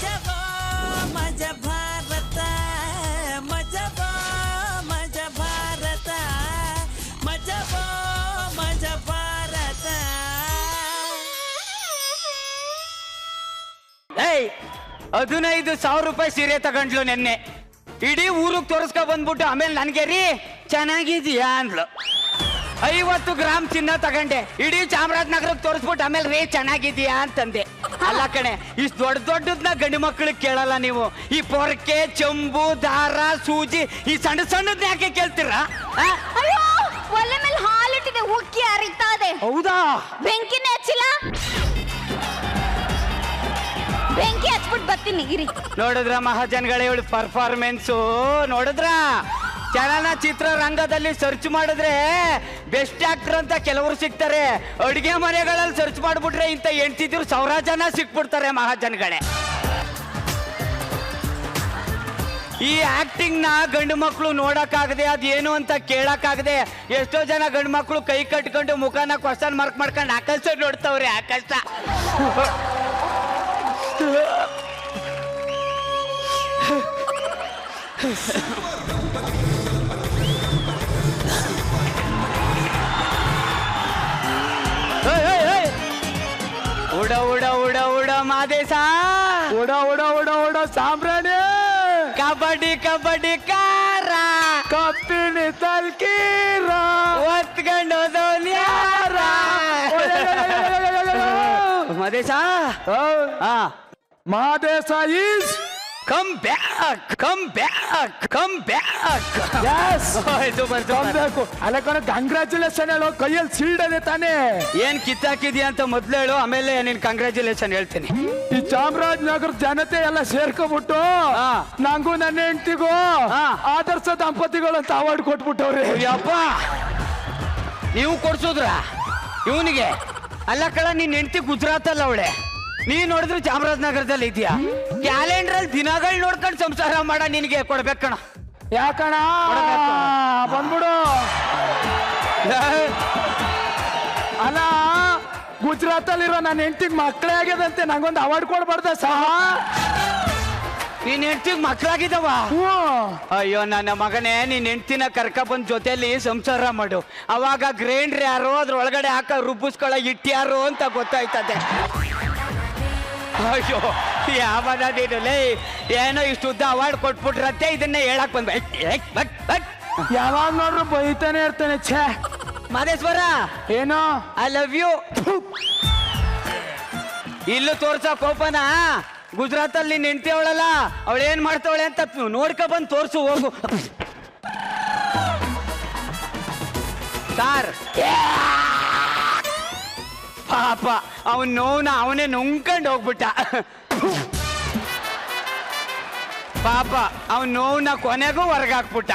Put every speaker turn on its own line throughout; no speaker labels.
ಮಜಬೋ ಮಜ ಭಾರತ ಮಜಬೋ ಮಜ ಭಾರತ ಮಜಬೋ ಮಜ ಭಾರತ.
15,000 ರೂಪಾಯಿ ಸೀರೆ ತಗೊಂಡ್ಲು ನೆನ್ನೆ. ಇಡೀ ಊರಿಗೆ ತೋರಿಸ್ಕೊ ಬಂದ್ಬಿಟ್ಟು ಆಮೇಲೆ ನನ್ಗೆ ರೀ ಚೆನ್ನಾಗಿದೀಯಾ ಅಂದ್ಲು. 50 ಗ್ರಾಮ್ ಚಿನ್ನ ತಗೊಂಡೆ, ಇಡೀ ಚಾಮರಾಜನಗರಕ್ಕೆ ತೋರಿಸ್ಬಿಟ್ಟು ಆಮೇಲೆ ರೇ ಚೆನ್ನಾಗಿದೀಯಾ ಅಂತಂದೆ. ಅಲ್ಲ ಕಣೆ, ಇಷ್ಟು ದೊಡ್ಡದನ್ನ ಗಂಡು ಮಕ್ಕಳಿಗೆ ಕೇಳಲ್ಲ ನೀವು. ಈ ಪೊರಕೆ, ಚಂಬು, ದಾರ, ಸೂಜಿ, ಈ ಸಣ್ಣ ಸಣ್ಣದನ್ನ ಯಾಕೆ ಕೇಳ್ತೀರಾ?
ಅಯ್ಯೋ, ಒಲೆ ಮೇಲೆ ಹಾಲಿಟ್ಟಿದೆ, ಉಕ್ಕಿ ಹರಿತಾ ಇದೆ.
ಹೌದಾ?
ಬೆಂಕಿನೇ ಹಚ್ಚಿಲ್ಲ. ಬೆಂಕಿ ಹಚ್ಬಿಟ್ಟು ಬರ್ತೀನಿ ಇರಿ.
ನೋಡಿದ್ರ ಮಹಾಜನ್ಗಳೇ, ಇವಳು ಪರ್ಫಾರ್ಮೆನ್ಸು ನೋಡಿದ್ರ? ಚಲನಚಿತ್ರ ರಂಗದಲ್ಲಿ ಸರ್ಚ್ ಮಾಡಿದ್ರೆ ಬೆಸ್ಟ್ ಆಕ್ಟರ್ ಅಂತ ಕೆಲವರು ಸಿಗ್ತಾರೆ. ಅಡುಗೆ ಮನೆಗಳಲ್ಲಿ ಸರ್ಚ್ ಮಾಡ್ಬಿಟ್ರೆ ಇಂಥ ಹೆಂಡ್ತಿದ್ರು 1,000 ಜನ ಸಿಕ್ಬಿಡ್ತಾರೆ ಮಹಾಜನ್ಗಳೇ. ಈ ಆಕ್ಟಿಂಗ್ ನ ಗಂಡು ಮಕ್ಕಳು ನೋಡಕ್ಕಾಗದೆ, ಅದೇನು ಅಂತ ಕೇಳಕ್ಕಾಗದೆ ಎಷ್ಟೋ ಜನ ಗಂಡು ಮಕ್ಕಳು ಕೈ ಕಟ್ಕೊಂಡು ಮುಖನ ಕ್ವಶನ್ ಮಾರ್ಕ್ ಮಾಡ್ಕೊಂಡು ಆಕಾಶ ನೋಡ್ತಾವ್ರೆ. ಆಕಾಶ ಉಡ ಉಡ ಉಡ ಉಡ ಮಾದೇಶ,
ಉಡ ಉಡ ಉಡ ಉಡ ಸಾಂಬ್ರಾಣಿ,
ಕಬಡ್ಡಿ ಕಬಡ್ಡಿ ಕಾರ,
ಕಪ್ಪಿಣಿ ತಲ್ಕೀರ,
ಒತ್ಕೊಂಡು ಯಾರ Madesha.
Madesha is
come back, come back, come back.
ಬೇಕು ಅಲ್ಲ ಕಣ, ಕಂಗ್ರ್ಯಾಚುಲೇಷನ್ ಹೇಳೋ. ಕೈಯಲ್ಲಿ ಸೀಲ್ಡ್ ಅದೇ ತಾನೇ.
ಏನ್ ಕಿತ್ತಾಕಿದ್ಯಾ ಅಂತ ಮೊದ್ಲು ಹೇಳು, ಆಮೇಲೆ ನೀನ್ ಕಂಗ್ರ್ಯಾಚುಲೇಷನ್ ಹೇಳ್ತೀನಿ.
ಈ ಚಾಮರಾಜನಗರ ಜನತೆ ಎಲ್ಲ ಸೇರ್ಕೊಂಡ್ಬಿಟ್ಟು ನಂಗೂ ನನ್ನ ಹೆಂಡತಿಗೂ ಆದರ್ಶ ದಂಪತಿಗಳು ಅಂತ ಅವಾರ್ಡ್ ಕೊಟ್ಬಿಟ್ಟವ್ರಿ.
ಅಪ್ಪ, ನೀವು ಕೊಡ್ಸೋದ್ರ ಇವನಿಗೆ? ಅಲ್ಲ ಕಳ, ನಿನ್ ಹೆಂಡತಿ ಗುಜರಾತ್ ಅಲ್ಲ ಅವಳೆ, ನೀ ನೋಡಿದ್ರು ಚಾಮರಾಜನಗರದಲ್ಲಿ ಇದೆಯಾ? ಕ್ಯಾಲೆಂಡರ್ ಅಲ್ಲಿ ದಿನಗಳು ನೋಡ್ಕೊಂಡು ಸಂಸಾರ ಮಾಡ ನಿನಗೆ ಕೊಡ್ಬೇಕಣ.
ಯಾಕಣ ಬಂದ್ಬಿಡು. ಅಲ್ಲ, ಗುಜರಾತ್ ಅಲ್ಲಿರೋ ನನ್ನ ಹೆಂಡತಿಗೆ ಮಕ್ಕಳೇ ಆಗ್ಯದಂತೆ, ನಂಗೊಂದು ಅವಾರ್ಡ್ ಕೊಡ್ಬಾರ್ದ ಸಹ?
ನಿನ್ ಹೆಂಡತಿಗೆ ಮಕ್ಕಳಾಗಿದ್ದಾವ? ಅಯ್ಯೋ ನನ್ನ ಮಗನೇ, ನಿನ್ ಹೆಂಡತಿನ ಕರ್ಕ ಬಂದ್ ಜೊತೆಲಿ ಸಂಸಾರ ಮಾಡು. ಅವಾಗ ಗ್ರೈಂಡ್ರ್ ಯಾರು, ಅದ್ರೊಳಗಡೆ ಹಾಕ ರುಬ್ಬಿಸ್ಕೊಳ್ಳೋ ಹಿಟ್ಟು ಯಾರು ಅಂತ ಗೊತ್ತಾಯ್ತದೆ. ಅಯ್ಯೋ ಯಾವನ ನೀನು ಲೇ, ಏನೋ ಇಷ್ಟು ಉದ್ದ ಅವಾರ್ಡ್ ಕೊಟ್ಬಿಟ್ರತ್ತೆ, ಇದನ್ನೇ ಹೇಳಕ್ ಬಂದ್.
ಯಾವಾಗ ನೋಡ್ರು ಬೈತಾನೆ ಇರ್ತಾನೆ. ಛೇ
ಮಾದೇಶ್ವರ,
ಏನೋ
ಐ ಲವ್ ಯು. ಇಲ್ಲೂ ತೋರ್ಸ ಕೋಪನ. ಗುಜರಾತ್ ಅಲ್ಲಿ ನಿನ್ ಹೆಂಡತಿ ಅವಳಲ್ಲ, ಅವಳು ಏನ್ ಮಾಡ್ತಾವಳೆ ಅಂತ ನೋಡ್ಕೊ ಬಂದು ತೋರ್ಸು ಹೋಗು. ಸಾರ್ ಪಾಪ ಅವನ್ ನೋವ್ನ ಅವನೇ ನುಂಗ್ಕೊಂಡು ಹೋಗ್ಬಿಟ್ಟ. ಪಾಪ ಅವನ್ ನೋವ್ನ ಕೊನೆಗೂ ಹೊರಗಾಕ್ಬಿಟ್ಟ.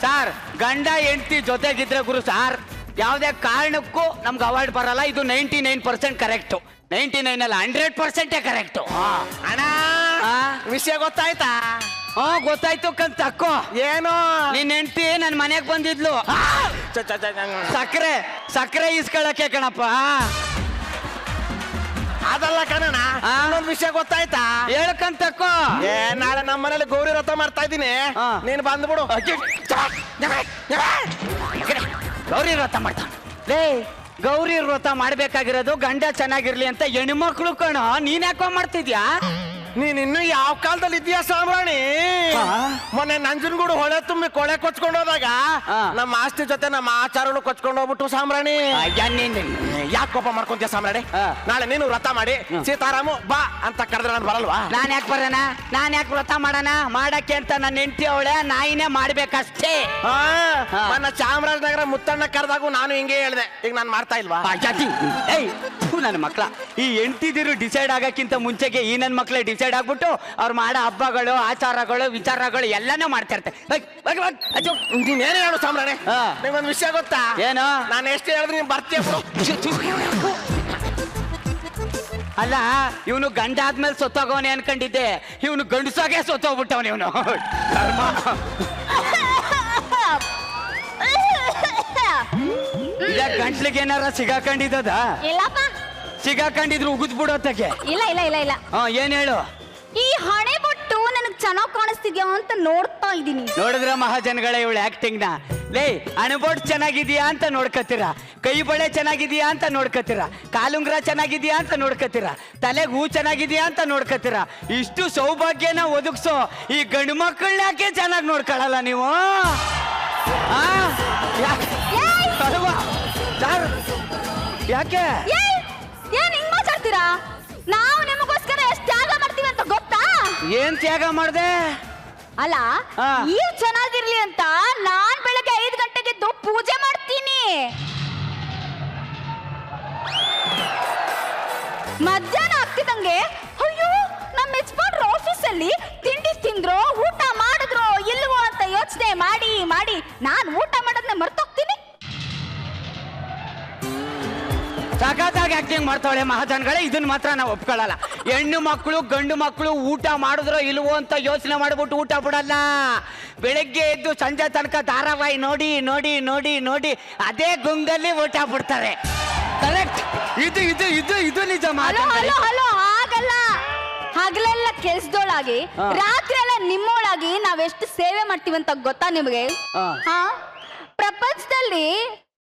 ಸಾರ್, ಗಂಡ ಹೆಂಡತಿ ಜೊತೆಗಿದ್ರೆ ಗುರು ಸಾರ್, ಯಾವುದೇ ಕಾರಣಕ್ಕೂ ನಮ್ಗೆ ಅವಾರ್ಡ್ ಬರಲ್ಲ. ಇದು 99% ಕರೆಕ್ಟು. 99 ಅಲ್ಲ, 100% ಕರೆಕ್ಟು.
ಅಣ್ಣ, ವಿಷಯ ಗೊತ್ತಾಯ್ತಾ?
ಗೊತ್ತಾಯ್ತು ಕಂತ ಅಕ್ಕೋ.
ಏನು?
ನಿನ್ ಹೆಂಡತಿ ನನ್ ಮನೆಗ್ ಬಂದಿದ್ಲು ಸಕ್ಕರೆ ಇಸ್ಕೊಳಕ್ಕೆ ಕಣಪ್ಪ.
ಅದಲ್ಲ ಕಣಣ್ಣ, ಇನ್ನೊಂದು ವಿಷಯ ಗೊತ್ತಾಯ್ತಾ?
ಹೇಳ್ಕಂತಕ್ಕೋ.
ನಾಳೆ ನಮ್ಮ ಮನೇಲಿ ಗೌರಿ ವ್ರತ ಮಾಡ್ತಾ ಇದ್ದೀನಿ, ನೀನ್ ಬಂದ್ಬಿಡು.
ಗೌರಿ ವ್ರತ ಮಾಡ್ತಾನ ಲೇ. ಗೌರಿ ವ್ರತ ಮಾಡ್ಬೇಕಾಗಿರೋದು ಗಂಡ ಚೆನ್ನಾಗಿರ್ಲಿ ಅಂತ ಹೆಣ್ಮಕ್ಳು ಕಣ. ನೀನ್ ಯಾಕೋ ಮಾಡ್ತಿದ್ಯಾ?
ನೀನ್ ಇನ್ನು ಯಾವ ಕಾಲದಲ್ಲಿ ಇದೆಯಾ ಸಾಮ್ರಾಣಿ? ಮೊನ್ನೆ ನಂಜನಗೂಡು ಹೊಳೆ ತುಂಬಿ ಕೊಳೆ ಕೊಚ್ಕೊಂಡು ಹೋದಾಗ ನಮ್ಮ ಆಸ್ತಿ ಜೊತೆ ನಮ್ಮ ಆಚಾರಗಳು ಕೊಚ್ಕೊಂಡು ಹೋಗ್ಬಿಟ್ಟು ಸಾಮ್ರಾಣಿ. ಯಾಕೆ ಕೋಪ ಮಾಡ್ಕೊಂತೀಯ ಸಾಮ್ರಾಣಿ? ನಾಳೆ ನೀನು ವ್ರತ ಮಾಡಿ ಸೀತಾರಾಮು ಬಾ ಅಂತ ಕರೆದ್ರೆ ನಾನು ಬರಲ್ವಾ?
ನಾನ್ ಯಾಕೆ ಬರೋಣ? ನಾನ್ ಯಾಕೆ ವ್ರತ ಮಾಡೋಣ? ಮಾಡಕ್ಕೆ ಅಂತ ನನ್ನ ಹೆಂಡತಿ ಅವಳೆ, ನಾಯಿನೇ ಮಾಡ್ಬೇಕಷ್ಟೇ.
ನನ್ನ ಚಾಮರಾಜನಗರ ಮುತ್ತಣ್ಣ ಕರೆದಾಗೂ ನಾನು ಹಿಂಗೆ ಹೇಳ್ದೆ. ಈಗ ನಾನು ಮಾಡ್ತಾ ಇಲ್ವಾ?
ನನ್ನ ಮಕ್ಳ, ಈ ಹೆಂಡತಿದಿರು ಡಿಸೈಡ್ ಆಗಕ್ಕಿಂತ ಮುಂಚೆಗೆ ಈ ನನ್ನ ಮಕ್ಳೇ ಡಿಸೈಡ್ ಆಗ್ಬಿಟ್ಟು ಅವ್ರು ಮಾಡೋ ಹಬ್ಬಗಳು, ಆಚಾರಗಳು, ವಿಚಾರಗಳು ಎಲ್ಲಾನು ಮಾಡ್ತಾ ಇರ್ತಾರೆ.
ನೀನೇನು ಹೇಳು ಸಾಮ್ರಾಣಿ? ನಿಮ್ಗೊಂದು ವಿಷಯ ಗೊತ್ತಾ?
ಏನು?
ನಾನು ಎಷ್ಟು ಹೇಳಿದ್ರೆ ನೀನ್ ಬರ್ತೀಯ?
ಅಲ್ಲ, ಇವನು ಗಂಡ ಆದ್ಮೇಲೆ ಸೊತ್ತೋಗವನೆ ಅನ್ಕೊಂಡಿದ್ದೆ, ಇವನು ಗಂಡಸಾಗೆ ಸೊತ್ತೋಗ್ಬಿಟ್ಟವನು ಇವನು. ಗಂಟ್ಲಿಗೆ ಏನಾರ ಸಿಗಾಕೊಂಡಿದ್ದದ?
ಇಲ್ಲಪ್ಪ.
ಸಿಗಾಕೊಂಡಿದ್ರು ಉಗಿದ್ ಬಿಡೋತಕ್ಕೆ.
ಇಲ್ಲ ಇಲ್ಲ ಇಲ್ಲ ಇಲ್ಲ.
ಏನ್ ಹೇಳು?
ಈ ಹಣೆ ಬೊಟ್ಟು ನನಗ್ ಚೆನ್ನಾಗ್ ಕಾಣಿಸ್ತಿದ್ಯಾ ಅಂತ ನೋಡ್ತಾ ಇದೀನಿ.
ನೋಡಿದ್ರ ಮಹಾಜನಗಳ ಇವಳು ಆಕ್ಟಿಂಗ್ ನ. ಲೇ ಅಣಬೊಟ್ಟು ಚೆನ್ನಾಗಿದ್ಯಾ ಅಂತ ನೋಡ್ಕತ್ತೀರಾ, ಕೈ ಬಳೆ ಚೆನ್ನಾಗಿದ್ಯಾ ಅಂತ ನೋಡ್ಕತ್ತೀರಾ, ಕಾಲುಂಗ್ರ ಚೆನ್ನಾಗಿದ್ಯಾ ಅಂತ ನೋಡ್ಕತ್ತೀರಾ, ತಲೆಗೆ ಹೂ ಚೆನ್ನಾಗಿದ್ಯಾ ಅಂತ ನೋಡ್ಕತ್ತೀರಾ. ಇಷ್ಟು ಸೌಭಾಗ್ಯನ ಒದಗಿಸೋ ಈ ಗಂಡು ಮಕ್ಕಳನ್ನ ಯಾಕೆ ಚೆನ್ನಾಗಿ ನೋಡ್ಕೊಳ್ಳಲ್ಲ ನೀವು? ಯಾಕೆ
ಏನ್ ಹಿಂಗ್ ಮಾತಾಡ್ತೀರಾ? ನಾವು ನಿಮಗೋಸ್ಕರ ಎಷ್ಟು ತ್ಯಾಗ ಮಾಡ್ತೀವಿ ಅಂತ ಗೊತ್ತಾ?
ಏನ್ ತ್ಯಾಗ ಮಾಡ್ದೆ?
ಅಲ್ಲ ನೀವು ಚೆನ್ನಾಗಿರ್ಲಿ ಅಂತ ನಾನ್ ಬೆಳಗ್ಗೆ 5 ಗಂಟೆಗೆ ಎದ್ದು ಪೂಜೆ ಮಾಡ್ತೀನಿ. ಮಧ್ಯಾಹ್ನ ಆಗ್ತಿದಂಗೆ ಅಯ್ಯೋ ನಮ್ಮ ಯಜಮಾನ್ರು ಆಫೀಸಲ್ಲಿ ತಿಂಡಿ ತಿಂದ್ರೋ ಊಟ ಮಾಡಿದ್ರೋ ಇಲ್ವೋ ಅಂತ ಯೋಚನೆ ಮಾಡಿ ಮಾಡಿ ನಾನು ಊಟ ಮಾಡೋದನ್ನ ಮರ್ತೋಗ್ತೀನಿ.
ಸಖತ್ತಾಗಿ ಆಕ್ಟಿಂಗ್ ಮಾಡ್ತಾವಳೆ ಮಹಾಜನಗಳೇ. ಇದನ್ನ ಮಾತ್ರ ನಾವು ಒಪ್ಕೊಳ್ಳಲ್ಲ. ಹೆಣ್ಣು ಮಕ್ಕಳು ಗಂಡು ಮಕ್ಕಳು ಊಟ ಮಾಡಿದ್ರೋ ಇಲ್ವೋ ಅಂತ ಯೋಚನೆ ಮಾಡ್ಬಿಟ್ಟು ಊಟ ಬಿಡಲ್ಲ. ಬೆಳಗ್ಗೆ ಎದ್ದು ಸಂಜೆ ತನಕ ಧಾರಾವಾಹಿ ನೋಡಿ ನೋಡಿ ನೋಡಿ ನೋಡಿ ಅದೇ ಗುಂಗಲ್ಲಿ ಊಟ ಬಿಡ್ತಾರೆ. ಕರೆಕ್ಟ್. ಇದು ಇದು ಇದು ಇದು ನಿಜ.
ಹಲೋ ಹಾಗಲ್ಲ. ಹಗಲೆಲ್ಲ ಕೆಲ್ಸದೊಳಾಗಿ ರಾತ್ರಿ ಎಲ್ಲ ನಿಮ್ಮೊಳಾಗಿ ನಾವೆಷ್ಟು ಸೇವೆ ಮಾಡ್ತೀವಂತ ಗೊತ್ತಾ ನಿಮಗೆ? ಪ್ರಪಂಚದಲ್ಲಿ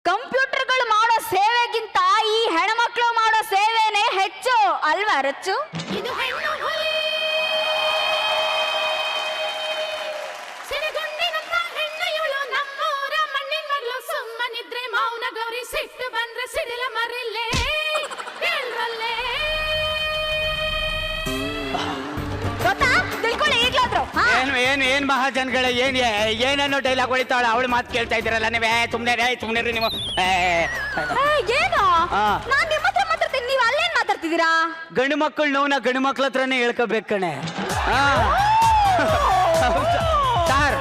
ಕಂಪ್ಯೂಟರ್ಗಳು ಮಾಡೋ ಸೇವೆಗಿಂತ ಈ ಹೆಣ್ಮಕ್ಳು ಮಾಡೋ ಸೇವೆನೇ ಹೆಚ್ಚು ಅಲ್ವಾ ರಚ್ಚು?
ಇದು ಹೆಣ್ಣು ಹುಲಿ ಸಿರಿಗೊಂಡಿನಂತ ಹೆಣ್ಣು ಇವಳು ನಮ್ಮೂರ ಮಣ್ಣಿನ ಮಗಳು. ಸುಮ್ಮನಿದ್ರೆ ಮೌನ ಗೌರಿ, ಸಿಟ್ಟು ಬಂದ್ರೆ ಸಿಡಿಲ ಮರಿಲ್ಲೇ ಹೇಳ್ರಲ್ಲೇ.
ಗೊತ್ತಾ? ತಿಳ್ಕೊಳ್ಳಿ ಈಗ್ಲಾದ್ರು.
ಏನ್ ಮಹಾಜನಗಳೇ ಏನೇನೋ ಡೈಲಾಗ್ ಹೊಡಿತಾಳೆ. ಅವಳು ಮಾತು ಕೇಳ್ತಾ ಇದ್ದೀರಲ್ಲ ನೀವೇ. ಸುಮ್ನೆ ನೀವು.
ಏನು ನಾನ್ ನಿಮ್ಮ ಹತ್ರ ಮಾತಾಡ್ತೀನಿ, ನೀವು ಅಲ್ಲೇನ್ ಮಾತಾಡ್ತಿದ್ದೀರಾ?
ಗಂಡು ಮಕ್ಕಳು ನೋವನ್ನ ಗಂಡು ಮಕ್ಳ ಹತ್ರನೇ ಹೇಳ್ಕೋಬೇಕು ಕಣೆ. ಸರ್,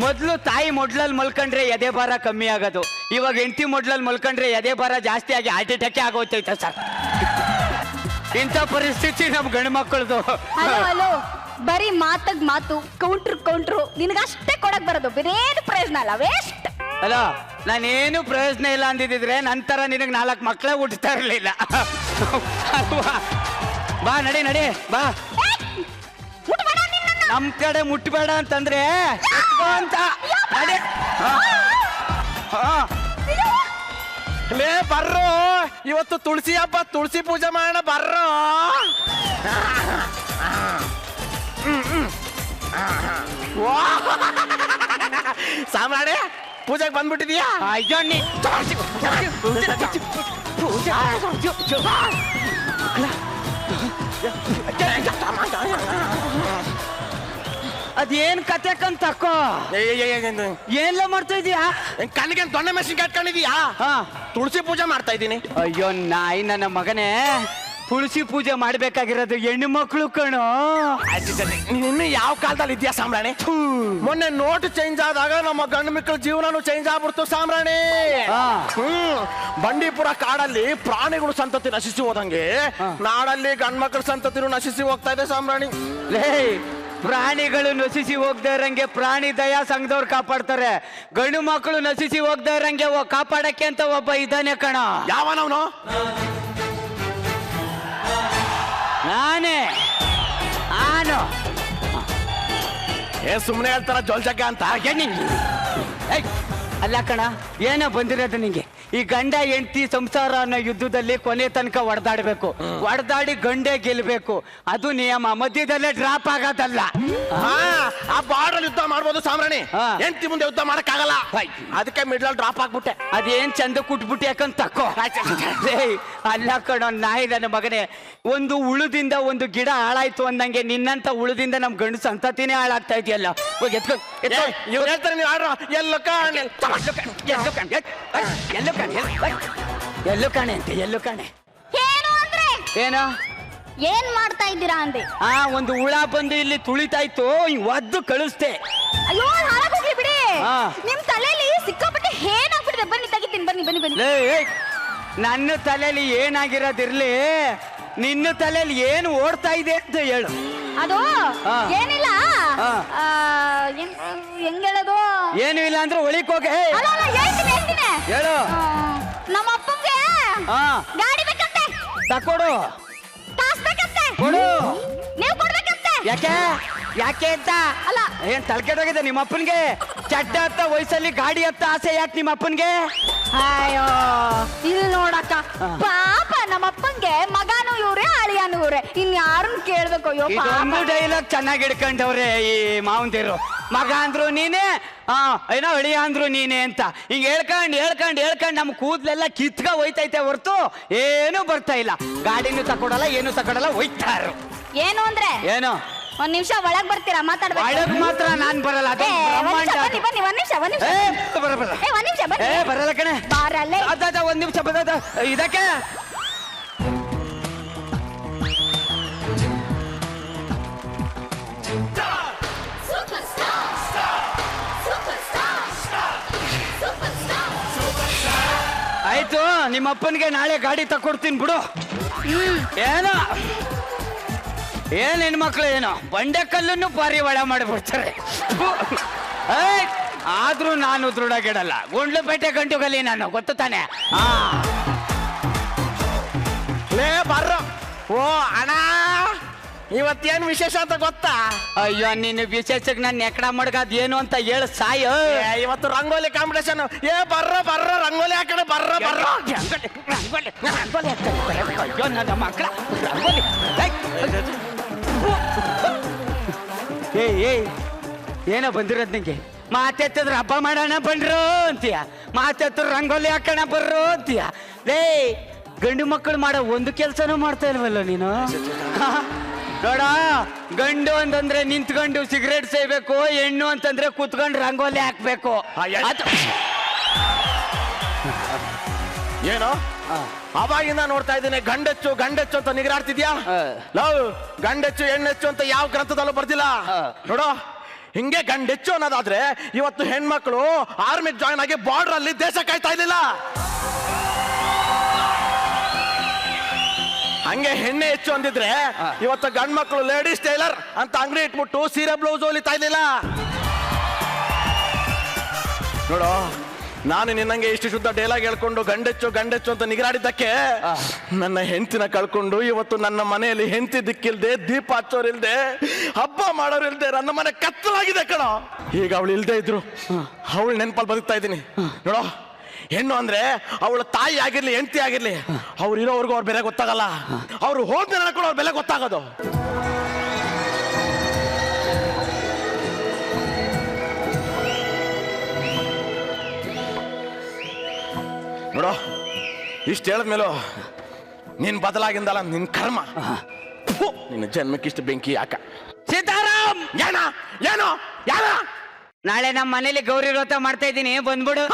ಮೊದ್ಲು ತಾಯಿ ಮೊಡ್ಲಲ್ಲಿ ಮಲ್ಕೊಂಡ್ರೆ ಎದೆ ಭಾರ ಕಮ್ಮಿ ಆಗೋದು. ಇವಾಗ ಹೆಂಡತಿ ಮೊಡ್ಲಲ್ಲಿ ಮಲ್ಕೊಂಡ್ರೆ ಎದೆ ಭಾರ ಜಾಸ್ತಿ ಆಗಿ ಹಾರ್ಟ್ ಅಟ್ಯಾಕ್ ಆಗೋಯ್ತೈತೆ ಸರ್. ಇಂಥ ಪರಿಸ್ಥಿತಿ ನಮ್ ಗಂಡು ಮಕ್ಕಳದು.
ಹಲೋ ಬರೀ ಮಾತಾಗ್ ಮಾತು, ಕೌಂಟ್ರು ನಿನಗಷ್ಟೇ ಕೊಡಕ್ ಬರೋದು, ಬೇರೇನು ಪ್ರಯೋಜನ ಅಲ್ಲ, ವೇಸ್ಟ್.
ಅಲ್ಲ, ನಾನೇನು ಪ್ರಯೋಜನ ಇಲ್ಲ ಅಂದಿದ್ರೆ ನಂತರ ನಿನಗೆ 4 ಮಕ್ಕಳೇ ಹುಟ್ಟುತ್ತಾ ಇರ್ಲಿಲ್ಲ. ಬಾ ನಡಿ ಬಾ. ನಮ್ ಕಡೆ ಮುಟ್ಟಬೇಡ ಅಂತಂದ್ರೆ ಅಂತ ನಡಿ.
ಲೇ ಬರ್ರೋ, ಇವತ್ತು ತುಳಸಿ ಹಬ್ಬ, ತುಳಸಿ ಪೂಜೆ ಮಾಡೋಣ ಬರ್ರೋ. ಸಾಮ್ರಾಣೆ ಪೂಜೆಗೆ ಬಂದ್ಬಿಟ್ಟಿದ್ಯಾ?
ಅಯ್ಯೋ ನೀ ಅದೇನ್ ಕತೆ ಕಂತಕ್ಕೋ. ಏನ್ಲ ಮಾಡ್ತಾ ಇದೀಯಾ?
ಕಣ್ಣಿಗೆ ದೊಣ್ಣೆ ಮೆಷಿನ್ ಕಟ್ಕೊಂಡಿದೀಯಾ? ತುಳಸಿ ಪೂಜೆ ಮಾಡ್ತಾ ಇದ್ದೀನಿ.
ಅಯ್ಯೋ ನಾಯಿ ನನ್ನ ಮಗನೇ, ತುಳಸಿ ಪೂಜೆ ಮಾಡ್ಬೇಕಾಗಿರೋದು ಹೆಣ್ಣು ಮಕ್ಕಳು ಕಣೋ.
ಇನ್ನು ಯಾವ ಕಾಲದಲ್ಲಿ ಇದೆಯಾ ಸಾಮ್ರಾಣಿ? ಮೊನ್ನೆ ನೋಟ್ ಚೇಂಜ್ ಆದಾಗ ನಮ್ಮ ಗಂಡು ಮಕ್ಕಳ ಜೀವನನು ಚೇಂಜ್ ಆಗ್ಬಿಡ್ತು ಸಾಮ್ರಾಣಿ. ಬಂಡೀಪುರ ಕಾಡಲ್ಲಿ ಪ್ರಾಣಿಗಳು ಸಂತತಿ ನಶಿಸಿ ಹೋದಂಗೆ ನಾಡಲ್ಲಿ ಗಂಡು ಮಕ್ಕಳ ಸಂತತಿನೂ ನಶಿಸಿ ಹೋಗ್ತಾ ಇದೆ ಸಾಮ್ರಾಣಿ.
ಲೇ, ಪ್ರಾಣಿಗಳು ನಶಿಸಿ ಹೋಗ್ದೇ ಇರಂಗೆ ಪ್ರಾಣಿ ದಯಾ ಸಂಘದವ್ರು ಕಾಪಾಡ್ತಾರೆ. ಗಂಡು ಮಕ್ಕಳು ನಶಿಸಿ ಹೋಗ್ದೇ ಇರಂಗೆ ಕಾಪಾಡಕ್ಕೆ ಅಂತ ಒಬ್ಬ ಇದ್ದಾನೆ ಕಣ.
ಯಾವನವನು?
ನಾನೇ.
ಸುಮ್ಮನೆ ಹೇಳ್ತಾರ ಜೋಲ್ ಜಗ್ಗ ಅಂತ.
ಅಲ್ಲ ಕಣ, ಏನೋ ಬಂದಿರೋದು ನಿಂಗೆ. ಈ ಗಂಡ ಹೆಂಡತಿ ಸಂಸಾರ ಅನ್ನೋ ಯುದ್ಧದಲ್ಲಿ ಕೊನೆ ತನಕ ಹೊಡೆದಾಡ್ಬೇಕು. ಹೊಡೆದಾಡಿ ಗಂಡೆ ಗೆಲ್ಬೇಕು, ಅದು ನಿಯಮ. ಮಧ್ಯದಲ್ಲೇ ಡ್ರಾಪ್ ಆಗೋದಲ್ಲ.
ಆ ಬಾರ್ಡರ್ ಯುದ್ಧ ಮಾಡ್ಬೋದು ಸಾಮ್ರಾಣಿ, ಹೆಂಡತಿ ಮುಂದೆ ಯುದ್ಧ ಮಾಡಕ್ಕಾಗಲ್ಲ. ಅದಕ್ಕೆ ಮಿಡ್ಲಲ್ಲಿ ಡ್ರಾಪ್ ಆಗ್ಬಿಟ್ಟೆ.
ಅದೇನ್ ಚಂದ ಕುಟ್ಬಿಟ್ಟು ಯಾಕಂತ ತಕ್ಕೋ. ಅಲ್ಲ ಕಣೋ ನಾಯಿ ನನ್ನ ಮಗನೇ, ಒಂದು ಉಳುದಿಂದ ಒಂದು ಗಿಡ ಹಾಳಾಯ್ತು ಅಂದಂಗೆ ನಿನ್ನಂತ ಉಳುದಿಂದ ನಮ್ ಗಂಡು ಸಂತತಿನೇ ಹಾಳಾಗ್ತಾ ಇದೆಯಲ್ಲ.
ಇವ್ರು ಹೇಳ್ತಾರೆ ನೀವು ಆಡ್ರ ಎಲ್ಲೋ ಕಾಣೆ
ಎಲ್ಲೂ ಕಾಣೆ ಅಂತೆ. ಎಲ್ಲೂ ಕಾಣೆ
ಏನು ಅಂದ್ರೆ
ಏನೋ
ಏನ್ ಮಾಡ್ತಾ ಇದ್ದೀರಾ ಅಂದೆ.
ಒಂದು ಹುಳ ಬಂದು ಇಲ್ಲಿ ತುಳಿತಾ ಇತ್ತು, ಒದ್ದು ಕಳಿಸ್ತೆ.
ಅಯ್ಯೋ ಹಾಳಾಗೋಗ್ಲಿ ಬಿಡಿ. ನಿಮ್ ತಲೆಯಲ್ಲಿ ಸಿಕ್ಕಾಪಟ್ಟೆ ಏನಾಗ್ಬಿಟ್ಟಿದೆ. ಬನ್ನಿ ತೆಗಿತೀನಿ, ಬನ್ನಿ ಬನ್ನಿ ಬನ್ನಿ.
ನನ್ನ ತಲೆಯಲ್ಲಿ ಏನಾಗಿರೋದಿರ್ಲಿ, ನಿನ್ನ ತಲೆಯಲ್ಲಿ ಏನು ಓಡ್ತಾ ಇದೆ ಅಂತ ಹೇಳು.
ಅದು ಏನಿಲ್ಲ. ಹೆಂಗ್ ಹೇಳೋದು?
ಏನು ಇಲ್ಲ ಅಂದ್ರೆ ಒಳಿಕ್ ಹೋಗಿ
ಹೇಳ್ತೀನಿ
ಹೇಳು.
ನಮ್ಮ ಅಪ್ಪಂಗೆ ಗಾಡಿ ಬೇಕಂತೆ.
ತಕೊಡು
ತಾಸ್ಬೇಕಂತೆ
ಕೊಡು.
ನೀವು ಕೊಡ್ಬೇಕಂತೆ.
ಯಾಕೆ ಯಾಕೆ ಅಂತ
ಅಲ್ಲ.
ಏನ್ ತಲೆಕೆಡೋಗಿದೆ ನಿಮ್ಮ ಅಪ್ಪನ್ಗೆ? ಚಡ್ಡ ಹತ್ತ ವಯಸ್ಸಲ್ಲಿ ಗಾಡಿ ಹತ್ತ ಆಸೆ ಯಾಕೆ ನಿಮ್ಮ ಅಪ್ಪನ್ಗೆ?
ಅಯ್ಯೋ ಇಲ್ಲಿ ನೋಡಕ್ಕ, ಪಾಪ ನಮ್ಮಪ್ಪಂಗೆ ಮಗನೂ ಇವ್ರೆ ಅಳಿಯನೂ ಇವ್ರೆ, ಇನ್ಯಾರನ್ನ ಕೇಳ್ಬೇಕು? ಅಯ್ಯೋ
ಇದೊಂದು
ಪಾಪ.
ಡೈಲಾಗ್ ಚೆನ್ನಾಗಿ ಹಿಡ್ಕೊಂಡವ್ರೆ ಈ ಮಾವಂದಿರು. ಮಗ ಅಂದ್ರು ನೀನೇ, ಏನೋ ಅಳಿಯ ಅಂದ್ರು ನೀನೆ ಅಂತ ಹಿಂಗ್ ಹೇಳ್ಕೊಂಡ್ ನಮ್ ಕೂದ್ಲೆಲ್ಲ ಕಿತ್ಕ ಹೋಯ್ತೈತೆ ಹೊರ್ತು ಏನು ಬರ್ತಾ ಇಲ್ಲ. ಗಾಡಿನೂ ತಕೊಡಲ್ಲ, ಏನು ತಕೊಡಲ್ಲ, ಹೋಯ್ತಾರು.
ಏನು ಅಂದ್ರೆ
ಏನು?
ಒಂದ್ ನಿಮಿಷ ಒಳಗ್ ಬರ್ತೀರಾ? ಮಾತಾಡ್ಬೇಕು.
ಒಳಗ್ ಮಾತ್ರ ನಾನ್ ಬರಲ್ಲ, ಅದು ಬ್ರಹ್ಮಾಂಡ ಅದು.
ಬನ್ನಿ ಒಂದ್ ನಿಮಿಷ ಒಂದ್ ನಿಮಿಷ
ಬರಲ್ಲ
ಒಂದ್ ನಿಮಿಷ ಬನ್ನಿ.
ಬರಲ್ಲ ಕಣೆ,
ಬಾರಲ್ಲೇ.
ಅದ ಒಂದ್ ನಿಮಿಷ ಬದ ಇದಕ್ಕೆ ಆಯ್ತು. ನಿಮ್ಮ ಅಪ್ಪನಿಗೆ ನಾಳೆ ಗಾಡಿ ತಕೊಡ್ತೀನಿ ಬಿಡು. ಏನೋ ಏನ್ ಹೆಣ್ಮಕ್ಳು ಏನೋ ಬಂಡೆ ಕಲ್ಲನ್ನು ಪಾರಿ ಒಳ ಮಾಡಿಬಿಡ್ತಾರೆ. ಆದ್ರೂ ನಾನು ದೃಢಗೆಡಲ್ಲ. ಗುಂಡ್ಲುಪೇಟೆ ಗಂಟುಗಲ್ಲಿ ನಾನು, ಗೊತ್ತು ತಾನೆ?
ಲೇ ಬರ್ರ. ಓ ಅಣ್ಣ, ಇವತ್ತೇನ್ ವಿಶೇಷ ಅಂತ ಗೊತ್ತಾ?
ಅಯ್ಯೋ ನೀನು ವಿಶೇಷಕ್ಕೆ ನಾನು ಎಕಡ ಮಡ್ಗದ್ ಏನು ಅಂತ ಹೇಳು ಸಾಯ.
ಇವತ್ತು ರಂಗೋಲಿ ಕಾಂಪಿಟೇಷನ್. ಏ ಬರ್ರ ಬರ್ರ, ರಂಗೋಲಿ ಹಾಕಡೆ ಬರ್ರ ಬರ್ರ.
ಅಯ್ಯೋ ನನ್ನ ಮಕ್ಕಳ ರಂಗೋಲಿ. ಏಯ್ ಏನೋ ಬಂದಿರೋದು ನಿಂಗೆ? ಮಾತೆತ್ತಿದ್ರೆ ಹಬ್ಬ ಮಾಡೋಣ ಬನ್ರು ಅಂತೀಯ, ಮಾತೆತ್ತಿದ್ರೆ ರಂಗೋಲಿ ಹಾಕೋಣ ಬರ್ರು ಅಂತೀಯ. ಲೇ ಗಂಡು ಮಕ್ಕಳು ಮಾಡೋ ಒಂದು ಕೆಲಸನೂ ಮಾಡ್ತಾ ಇಲ್ವಲ್ಲ ನೀನು? ನೋಡ, ಗಂಡು ಅಂತಂದ್ರೆ ನಿಂತ್ಕೊಂಡು ಸಿಗರೇಟ್ ಸೇಬೇಕು, ಹೆಣ್ಣು ಅಂತಂದ್ರೆ ಕೂತ್ಕೊಂಡು ರಂಗೋಲಿ ಹಾಕ್ಬೇಕು.
ಏನೋ ಅವಾಗಿಂದ ನೋಡ್ತಾ ಇದ್ದೀನಿ ಗಂಡೆಚ್ಚು ಗಂಡೆಚ್ಚು ಅಂತ ನಿಗರಾಡ್ತಿದ್ಯಾ? ಲವ್ ಗಂಡೆಚ್ಚು ಹೆಣ್ಣೆಚ್ಚು ಅಂತ ಯಾವ ಗ್ರಂಥದಲ್ಲೂ ಬರ್ದಿಲ್ಲ ನೋಡು. ಹಿಂಗೆ ಗಂಡೆಚ್ಚು ಅನ್ನೋದಾದ್ರೆ ಇವತ್ತು ಹೆಣ್ಮಕ್ಳು ಆರ್ಮಿಗೆ ಜಾಯ್ನ್ ಆಗಿ ಬಾರ್ಡರ್ ಅಲ್ಲಿ ದೇಶ ಕಾಯ್ತಾ ಇರ್ಲಿಲ್ಲ. ಹಂಗೆ ಹೆಣ್ಣೆ ಹೆಚ್ಚು ಅಂದಿದ್ರೆ ಇವತ್ತು ಗಂಡ್ ಮಕ್ಳು ಲೇಡೀಸ್ ಟೈಲರ್ ಅಂತ ಅಂಗಡಿ ಇಟ್ಬಿಟ್ಟು ಸೀರೆ ಬ್ಲೌಸ್ ಹೊಲಿತಾ ಇರ್ಲಿಲ್ಲ ನೋಡು. ನಾನು ನಿನ್ನಂಗೆ ಇಷ್ಟು ಶುದ್ಧ ಡೈಲಾಗ್ ಹೇಳ್ಕೊಂಡು ಗಂಡೆಚ್ಚು ಗಂಡೆಚ್ಚು ಅಂತ ನಿಗರಾಡಿದ್ದಕ್ಕೆ ನನ್ನ ಹೆಂಡತಿನ ಕಳ್ಕೊಂಡು ಇವತ್ತು ನನ್ನ ಮನೆಯಲ್ಲಿ ಹೆಂಡತಿ ದಿಕ್ಕಿಲ್ದೆ, ದೀಪ ಹಚ್ಚೋರಿಲ್ದೆ, ಹಬ್ಬ ಮಾಡೋರಿಲ್ದೆ ನನ್ನ ಮನೆ ಕತ್ತಲಾಗಿದೆ ಕಣ. ಈಗ ಅವಳು ಇಲ್ದೇ ಇದ್ರು ಅವಳು ನೆನಪಲ್ಲಿ ಬದುಕ್ತಾ ಇದ್ದೀನಿ ನೋಡೋ. ಹೆಣ್ಣು ಅಂದ್ರೆ ಅವಳ ತಾಯಿ ಆಗಿರ್ಲಿ ಹೆಂಡತಿ ಆಗಿರ್ಲಿ, ಅವ್ರು ಇರೋವರೆಗೂ ಅವ್ರ ಬೆಲೆ ಗೊತ್ತಾಗಲ್ಲ. ಅವ್ರು ಹೋದ್ಮೇಲೆ ನಡ್ಕೊಂಡು ಅವ್ರ ಬೆಲೆ ಗೊತ್ತಾಗೋದು. ನೋಡೋ, ಇಷ್ಟು ಹೇಳಿದ್ಮೇಲೂ ನೀನ್ ಬದಲಾಗಿಂದಲ್ಲ, ನಿನ್ ಕರ್ಮ. ನಿನ್ನ ಜನ್ಮಕ್ಕಿಷ್ಟು ಬೆಂಕಿ ಯಾಕ?
ಸೀತಾರಾಮ್,
ಏನೋ ಏನೋ ಏನೋ
ನಾಳೆ ನಮ್ಮ ಮನೇಲಿ ಗೌರಿ ವ್ರತ ಮಾಡ್ತಾ ಇದ್ದೀನಿ, ಬಂದ್ಬಿಡು.